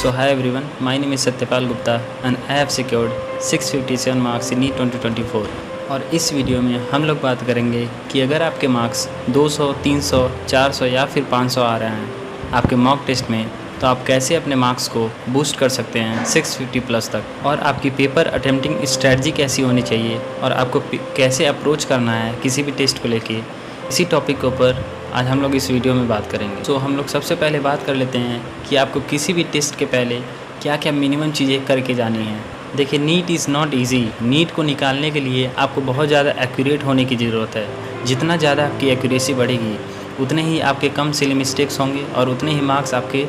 So hi everyone, my name is Satyapal Gupta and I have secured 657 marks in NEET 2024। और इस video में हम लोग बात करेंगे कि अगर आपके मार्क्स 200, 300, 400 या फिर 500 आ रहे हैं आपके मॉक टेस्ट में, तो आप कैसे अपने मार्क्स को बूस्ट कर सकते हैं 650 प्लस तक, और आपकी पेपर अटेम्प्टिंग स्ट्रेटजी कैसी होनी चाहिए और आपको कैसे अप्रोच करना है किसी भी टेस्ट को लेके। इसी टॉपिक के ऊपर आज हम लोग इस वीडियो में बात करेंगे। तो हम लोग सबसे पहले बात कर लेते हैं कि आपको किसी भी टेस्ट के पहले क्या क्या मिनिमम चीज़ें करके जानी है। देखिए, NEET is not easy. NEET को निकालने के लिए आपको बहुत ज़्यादा एक्यूरेट होने की ज़रूरत है। जितना ज़्यादा आपकी एक्यूरेसी बढ़ेगी उतने ही आपके कम सिली मिस्टेक्स होंगे और उतने ही मार्क्स आपके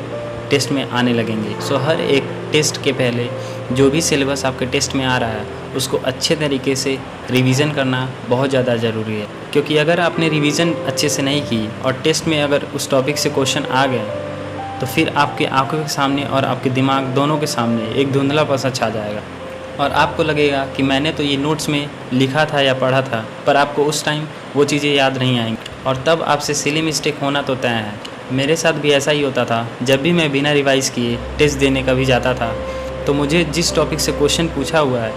टेस्ट में आने लगेंगे। सो हर एक टेस्ट के पहले जो भी सिलेबस आपके टेस्ट में आ रहा है उसको अच्छे तरीके से रिवीजन करना बहुत ज़्यादा ज़रूरी है, क्योंकि अगर आपने रिवीजन अच्छे से नहीं की और टेस्ट में अगर उस टॉपिक से क्वेश्चन आ गए तो फिर आपके आंखों के सामने और आपके दिमाग दोनों के सामने एक धुंधलापन छा जाएगा और आपको लगेगा कि मैंने तो ये नोट्स में लिखा था या पढ़ा था, पर आपको उस टाइम वो चीज़ें याद नहीं आएंगी और तब आपसे सिली मिस्टेक होना तो तय है। मेरे साथ भी ऐसा ही होता था। जब भी मैं बिना रिवाइज़ किए टेस्ट देने कभी जाता था तो मुझे जिस टॉपिक से क्वेश्चन पूछा हुआ है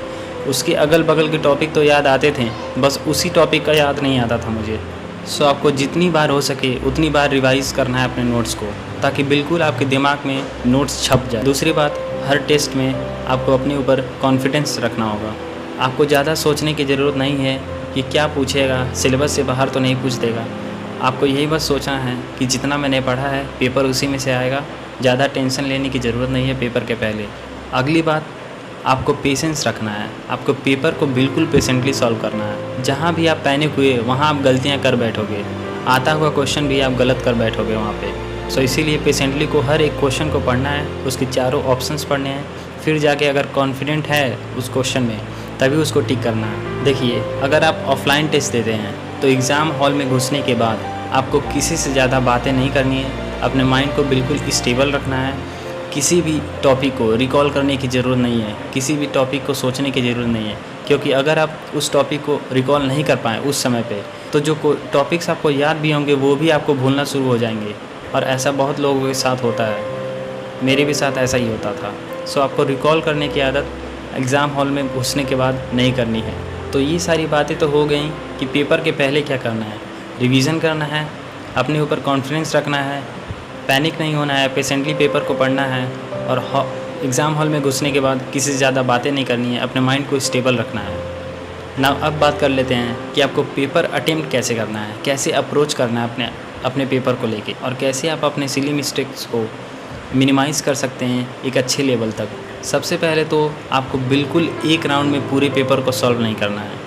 उसके अगल बगल के टॉपिक तो याद आते थे, बस उसी टॉपिक का याद नहीं आता था मुझे। सो आपको जितनी बार हो सके उतनी बार रिवाइज़ करना है अपने नोट्स को, ताकि बिल्कुल आपके दिमाग में नोट्स छप जाए। दूसरी बात, हर टेस्ट में आपको अपने ऊपर कॉन्फिडेंस रखना होगा। आपको ज़्यादा सोचने की ज़रूरत नहीं है कि क्या पूछेगा, सिलेबस से बाहर तो नहीं पूछ देगा। आपको यही बस सोचना है कि जितना मैंने पढ़ा है पेपर उसी में से आएगा। ज़्यादा टेंशन लेने की ज़रूरत नहीं है पेपर के पहले। अगली बात, आपको पेशेंस रखना है। आपको पेपर को बिल्कुल पेशेंटली सॉल्व करना है। जहाँ भी आप पैनिक हुए वहाँ आप गलतियाँ कर बैठोगे, आता हुआ क्वेश्चन भी आप गलत कर बैठोगे वहाँ पे। सो इसीलिए पेशेंटली को हर एक क्वेश्चन को पढ़ना है, उसके चारों ऑप्शंस पढ़ने हैं, फिर जाके अगर कॉन्फिडेंट है उस क्वेश्चन में तभी उसको टिक करना है। देखिए, अगर आप ऑफलाइन टेस्ट देते हैं तो एग्ज़ाम हॉल में घुसने के बाद आपको किसी से ज़्यादा बातें नहीं करनी है। अपने माइंड को बिल्कुल स्टेबल रखना है। किसी भी टॉपिक को रिकॉल करने की ज़रूरत नहीं है, किसी भी टॉपिक को सोचने की ज़रूरत नहीं है, क्योंकि अगर आप उस टॉपिक को रिकॉल नहीं कर पाएँ उस समय पे, तो जो टॉपिक्स आपको याद भी होंगे वो भी आपको भूलना शुरू हो जाएंगे। और ऐसा बहुत लोगों के साथ होता है, मेरे भी साथ ऐसा ही होता था। सो आपको रिकॉल करने की आदत एग्ज़ाम हॉल में घुसने के बाद नहीं करनी है। तो ये सारी बातें तो हो गई कि पेपर के पहले क्या करना है। रिवीजन करना है, अपने ऊपर कॉन्फिडेंस रखना है, पैनिक नहीं होना है, पेशेंटली पेपर को पढ़ना है और एग्ज़ाम हॉल में घुसने के बाद किसी से ज़्यादा बातें नहीं करनी है। अपने माइंड को स्टेबल रखना है। ना अब बात कर लेते हैं कि आपको पेपर अटेम्प्ट कैसे करना है, कैसे अप्रोच करना है अपने पेपर को लेके, और कैसे आप अपने सिली मिस्टेक्स को मिनिमाइज़ कर सकते हैं एक अच्छे लेवल तक। सबसे पहले तो आपको बिल्कुल एक राउंड में पूरे पेपर को सॉल्व नहीं करना है।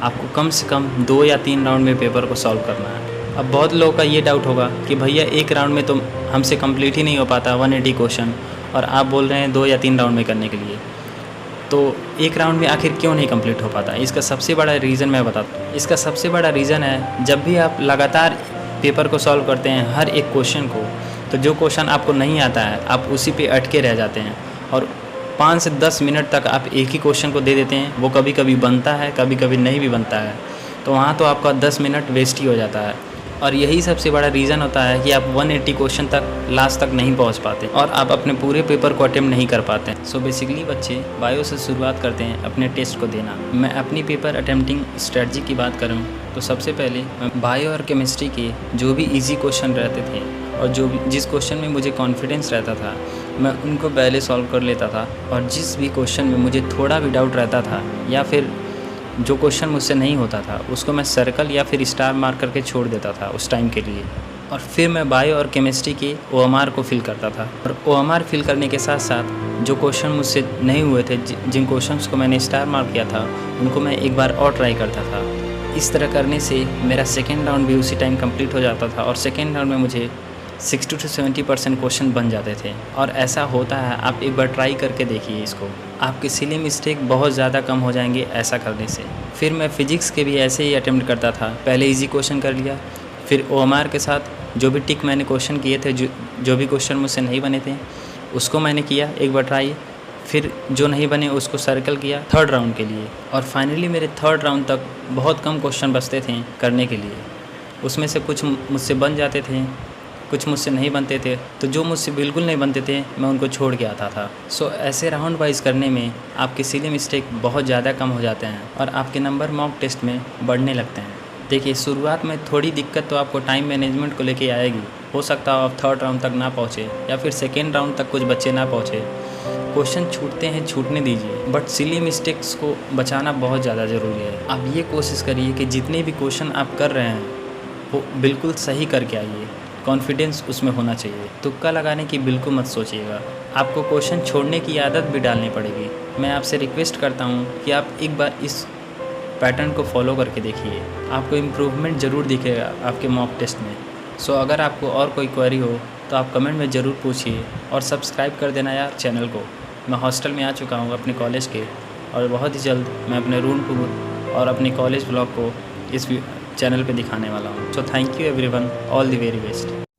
आपको कम से कम 2 या 3 राउंड में पेपर को सॉल्व करना है। अब बहुत लोगों का ये डाउट होगा कि भैया एक राउंड में तो हमसे कंप्लीट ही नहीं हो पाता 180 क्वेश्चन, और आप बोल रहे हैं 2 या 3 राउंड में करने के लिए। तो एक राउंड में आखिर क्यों नहीं कंप्लीट हो पाता? इसका सबसे बड़ा रीज़न मैं बताता हूँ। इसका सबसे बड़ा रीज़न है, जब भी आप लगातार पेपर को सॉल्व करते हैं हर एक क्वेश्चन को, तो जो क्वेश्चन आपको नहीं आता है आप उसी पे अटके रह जाते हैं और 5 से 10 मिनट तक आप एक ही क्वेश्चन को दे देते हैं। वो कभी कभी बनता है, कभी कभी नहीं भी बनता है, तो वहाँ तो आपका 10 मिनट वेस्ट ही हो जाता है। और यही सबसे बड़ा रीज़न होता है कि आप 180 क्वेश्चन तक लास्ट तक नहीं पहुँच पाते और आप अपने पूरे पेपर को अटेम्प्ट नहीं कर पाते। सो बेसिकली बच्चे बायो से शुरुआत करते हैं अपने टेस्ट को देना। मैं अपनी पेपर अटेम्प्टिंग स्ट्रेटजी की बात करूँ तो सबसे पहले मैं बायो और केमिस्ट्री के जो भी ईजी क्वेश्चन रहते थे और जिस क्वेश्चन में मुझे कॉन्फिडेंस रहता था मैं उनको पहले सॉल्व कर लेता था, और जिस भी क्वेश्चन में मुझे थोड़ा भी डाउट रहता था या फिर जो क्वेश्चन मुझसे नहीं होता था उसको मैं सर्कल या फिर स्टार मार्क करके छोड़ देता था उस टाइम के लिए। और फिर मैं बायो और केमिस्ट्री के OMR को फिल करता था, और OMR फिल करने के साथ साथ जो क्वेश्चन मुझसे नहीं हुए थे, जिन क्वेश्चंस को मैंने स्टार मार्क किया था उनको मैं एक बार और ट्राई करता था। इस तरह करने से मेरा सेकेंड राउंड भी उसी टाइम कंप्लीट हो जाता था और सेकेंड राउंड में मुझे 60 से 70% क्वेश्चन बन जाते थे। और ऐसा होता है, आप एक बार ट्राई करके देखिए इसको, आपके सिली मिस्टेक बहुत ज़्यादा कम हो जाएंगे ऐसा करने से। फिर मैं फ़िज़िक्स के भी ऐसे ही अटेम्प्ट करता था। पहले इजी क्वेश्चन कर लिया, फिर OMR के साथ जो भी टिक मैंने क्वेश्चन किए थे, जो भी क्वेश्चन मुझसे नहीं बने थे उसको मैंने किया एक बार ट्राई, फिर जो नहीं बने उसको सर्कल किया थर्ड राउंड के लिए। और फाइनली मेरे थर्ड राउंड तक बहुत कम क्वेश्चन बचते थे करने के लिए। उसमें से कुछ मुझसे बन जाते थे, कुछ मुझसे नहीं बनते थे, तो जो मुझसे बिल्कुल नहीं बनते थे मैं उनको छोड़ के आता था। सो ऐसे राउंड वाइज करने में आपके सिली मिस्टेक बहुत ज़्यादा कम हो जाते हैं और आपके नंबर मॉक टेस्ट में बढ़ने लगते हैं। देखिए, शुरुआत में थोड़ी दिक्कत तो आपको टाइम मैनेजमेंट को लेके आएगी। हो सकता है आप थर्ड राउंड तक ना पहुँचे या फिर सेकेंड राउंड तक कुछ बच्चे ना पहुँचे। क्वेश्चन छूटते हैं, छूटने दीजिए, बट सिली मिस्टेक्स को बचाना बहुत ज़्यादा ज़रूरी है। आप ये कोशिश करिए कि जितने भी क्वेश्चन आप कर रहे हैं वो बिल्कुल सही करके आइए। कॉन्फिडेंस उसमें होना चाहिए। तुक्का लगाने की बिल्कुल मत सोचिएगा। आपको क्वेश्चन छोड़ने की आदत भी डालनी पड़ेगी। मैं आपसे रिक्वेस्ट करता हूँ कि आप एक बार इस पैटर्न को फॉलो करके देखिए, आपको इम्प्रूवमेंट ज़रूर दिखेगा आपके मॉक टेस्ट में। सो अगर आपको और कोई क्वेरी हो तो आप कमेंट में ज़रूर पूछिए और सब्सक्राइब कर देना यार चैनल को। मैं हॉस्टल में आ चुका हूँ अपने कॉलेज के, और बहुत ही जल्द मैं अपने रूम टूर और अपने कॉलेज ब्लॉग को इस चैनल पे दिखाने वाला हूँ। So thank you everyone, all the very best.